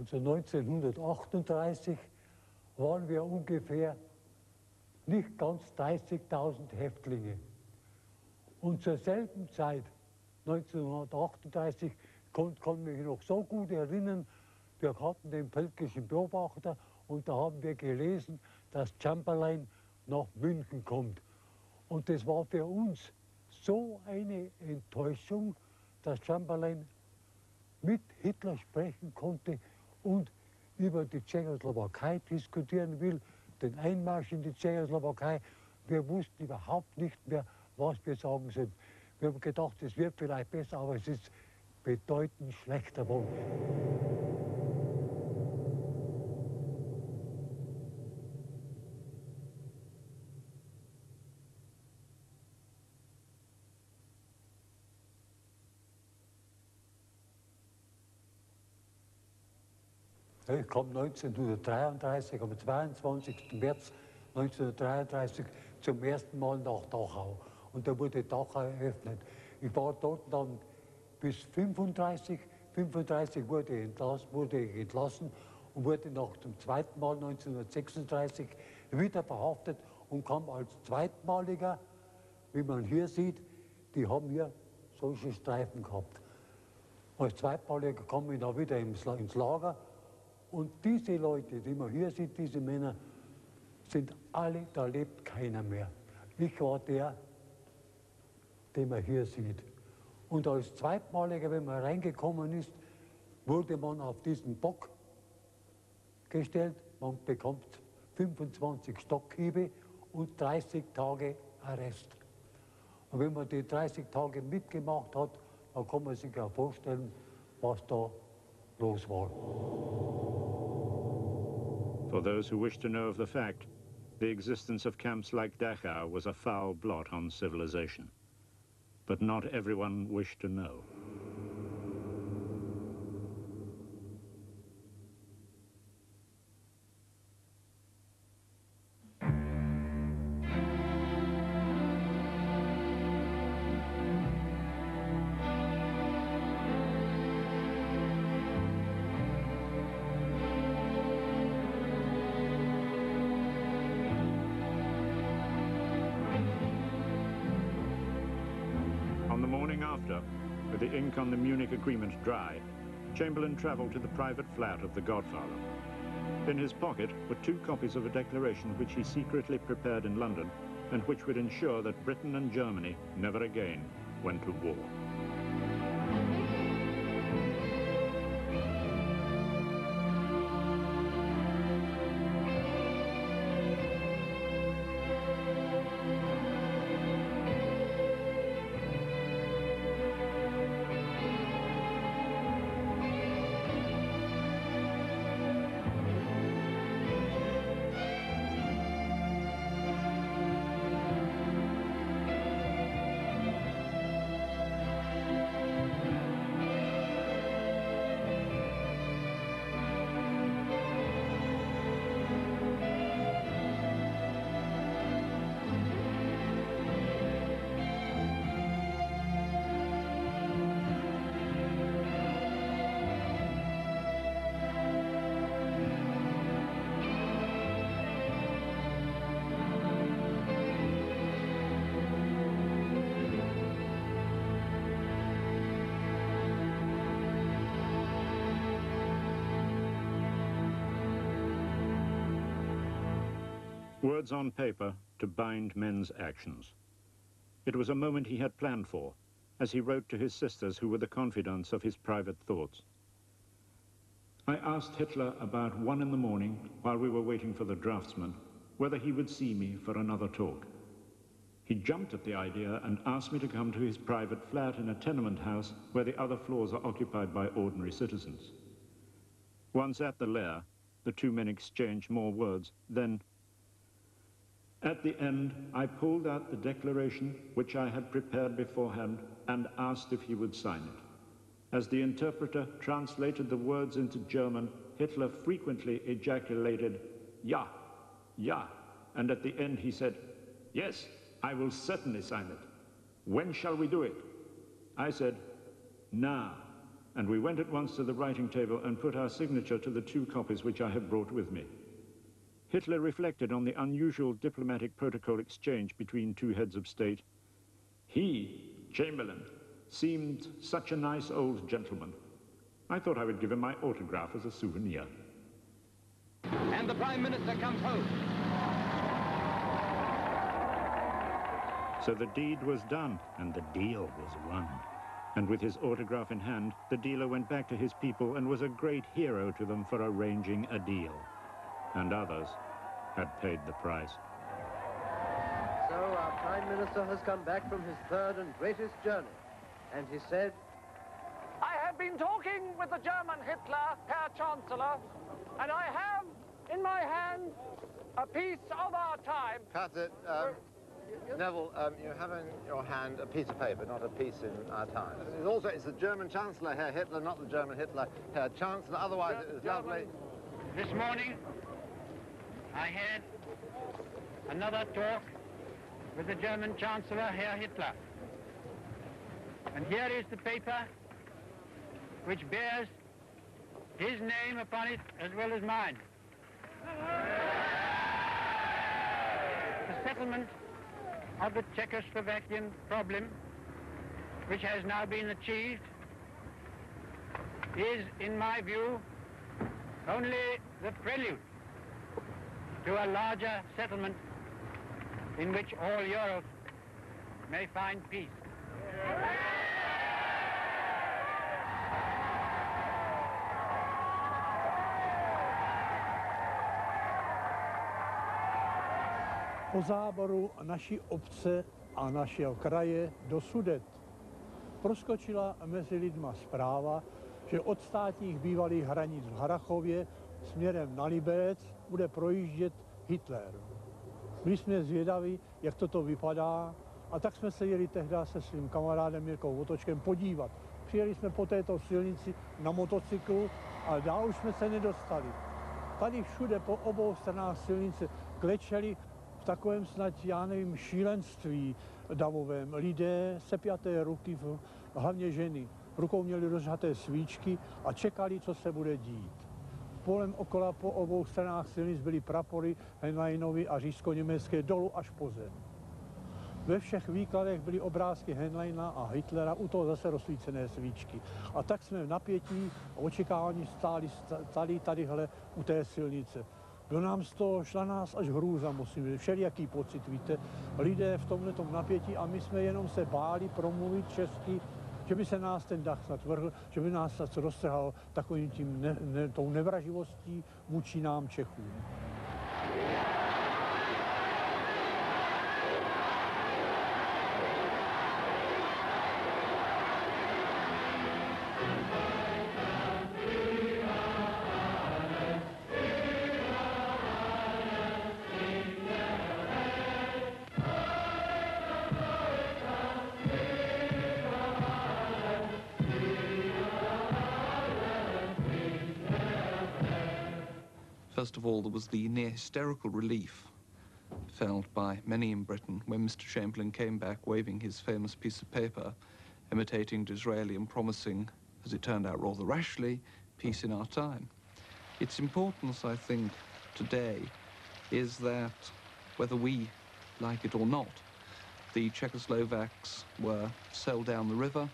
Also 1938 waren wir ungefähr nicht ganz 30.000 Häftlinge. Und zur selben Zeit, 1938, kann mich noch so gut erinnern, wir hatten den völkischen Beobachter und da haben wir gelesen, dass Chamberlain nach München kommt. Und das war für uns so eine Enttäuschung, dass Chamberlain mit Hitler sprechen konnte und über die Tschechoslowakei diskutieren will, den Einmarsch in die Tschechoslowakei. Wir wussten überhaupt nicht mehr, was wir sagen sollen. Wir haben gedacht, es wird vielleicht besser, aber es ist bedeutend schlechter geworden. Ich kam 1933, am 22. März 1933 zum ersten Mal nach Dachau. Und da wurde Dachau eröffnet. Ich war dort dann bis 35. 35 wurde ich entlassen und wurde nach dem zweiten Mal 1936 wieder verhaftet und kam als Zweitmaliger, wie man hier sieht, die haben hier solche Streifen gehabt. Als Zweitmaliger kam ich dann wieder ins Lager. Und diese Leute, die man hier sieht, diese Männer, sind alle, da lebt keiner mehr. Ich war der, den man hier sieht. Und als Zweitmaliger, wenn man reingekommen ist, wurde man auf diesen Bock gestellt. Man bekommt 25 Stockhiebe und 30 Tage Arrest. Und wenn man die 30 Tage mitgemacht hat, dann kann man sich ja vorstellen, was da los war. For those who wish to know of the fact, the existence of camps like Dachau was a foul blot on civilization. But not everyone wished to know. With the ink on the Munich Agreement dry, Chamberlain travelled to the private flat of the Godfather. In his pocket were 2 copies of a declaration which he secretly prepared in London and which would ensure that Britain and Germany never again went to war. Words on paper to bind men's actions. It was a moment he had planned for, as he wrote to his sisters who were the confidants of his private thoughts. I asked Hitler about 1 in the morning, while we were waiting for the draftsman, whether he would see me for another talk. He jumped at the idea and asked me to come to his private flat in a tenement house where the other floors are occupied by ordinary citizens. Once at the lair, the 2 men exchanged more words, then at the end, I pulled out the declaration which I had prepared beforehand and asked if he would sign it. As the interpreter translated the words into German, Hitler frequently ejaculated, "Ja, ja," and at the end he said, "Yes, I will certainly sign it. When shall we do it?" I said, "Now," and we went at once to the writing table and put our signature to the 2 copies which I had brought with me. Hitler reflected on the unusual diplomatic protocol exchange between 2 heads of state. He, Chamberlain, seemed such a nice old gentleman. I thought I would give him my autograph as a souvenir. And the Prime Minister comes home. So the deed was done, and the deal was won. And with his autograph in hand, the dealer went back to his people and was a great hero to them for arranging a deal. And others had paid the price. So our Prime Minister has come back from his 3rd and greatest journey, and he said, I have been talking with the German Hitler, Herr Chancellor, and I have in my hand a piece of our time. Cut it. Neville, you have in your hand a piece of paper, not a piece in our time. It's the German Chancellor, Herr Hitler, not the German Hitler, Herr Chancellor. Otherwise, it is lovely. This morning, I had another talk with the German Chancellor, Herr Hitler. And here is the paper which bears his name upon it as well as mine. The settlement of the Czechoslovakian problem, which has now been achieved, is, in my view, only the prelude to a larger settlement in which all Europe may find peace. Po záboru naší obce a našeho kraje do Sudet proskočila mezi lidma zpráva, že od státních bývalých hranic v Harrachově směrem na Liberec bude projíždět Hitler. Byli jsme zvědaví, jak toto vypadá, a tak jsme se jeli tehdy se svým kamarádem Mirkou Otočkem podívat. Přijeli jsme po této silnici na motocyklu, ale dál už jsme se nedostali. Tady všude po obou stranách silnice klečeli v takovém snad, já nevím, šílenství davovém. Lidé, sepjaté ruky, hlavně ženy. Rukou měli rozhaté svíčky a čekali, co se bude dít. Polem okola po obou stranách silnic byly prapory Henleinovy a říšsko-německé dolů až po zem. Ve všech výkladech byly obrázky Henleina a Hitlera, u toho zase rozsvícené svíčky. A tak jsme v napětí a očekávání stáli tadyhle u té silnice. Do nám z toho šla nás až hrůza, musím říct, všelijaký pocit, víte. Lidé v tomhletom napětí a my jsme jenom se báli promluvit česky, že by se nás ten dach snad vrhl, že by nás snad roztrhal takovým tím tou nevraživostí vůči nám Čechům. First of all, there was the near hysterical relief felt by many in Britain when Mr. Chamberlain came back waving his famous piece of paper, imitating Disraeli and promising, as it turned out rather rashly, peace in our time. Its importance, I think, today is that, whether we like it or not, the Czechoslovaks were sailed down the river,